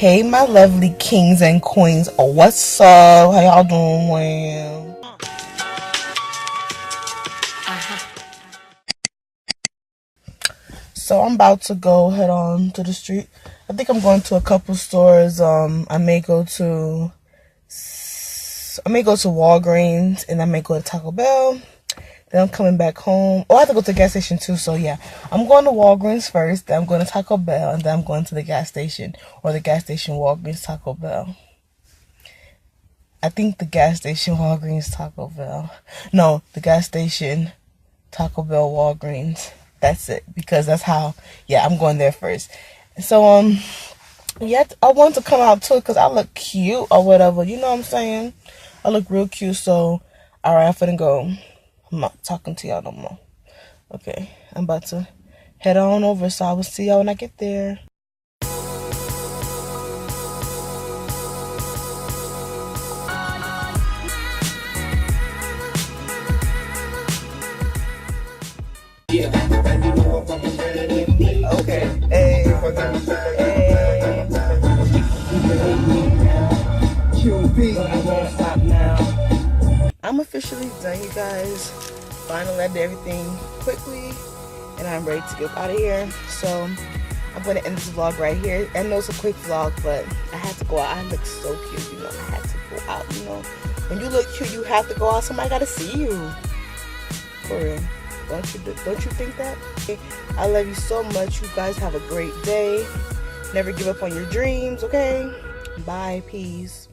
Hey my lovely kings and queens, what's up? How y'all doing? Well, so I'm about to go head on to the street. I think I'm going to a couple stores. I may go to Walgreens, and I may go to Taco Bell. Then I'm coming back home. Oh, I have to go to the gas station too, so yeah. I'm going to Walgreens first, then I'm going to Taco Bell, and then I'm going to the gas station. Or the gas station, Walgreens, Taco Bell. I think the gas station, Walgreens, Taco Bell. No, the gas station, Taco Bell, Walgreens. That's it. Because that's how, yeah, I'm going there first. So, yeah, I want to come out too because I look cute or whatever. You know what I'm saying? I look real cute, so, alright, I'm finna go. I'm not talking to y'all no more. Okay, I'm about to head on over, so I will see y'all when I get there. Okay, hey, I'm officially done, you guys. Finally, I did everything quickly, and I'm ready to get out of here. So I'm going to end this vlog right here. I know it's a quick vlog, but I had to go out. I look so cute, you know. I had to go out, you know. When you look cute, you have to go out. Somebody got to see you. For real. Don't you think that? I love you so much. You guys have a great day. Never give up on your dreams, okay? Bye. Peace.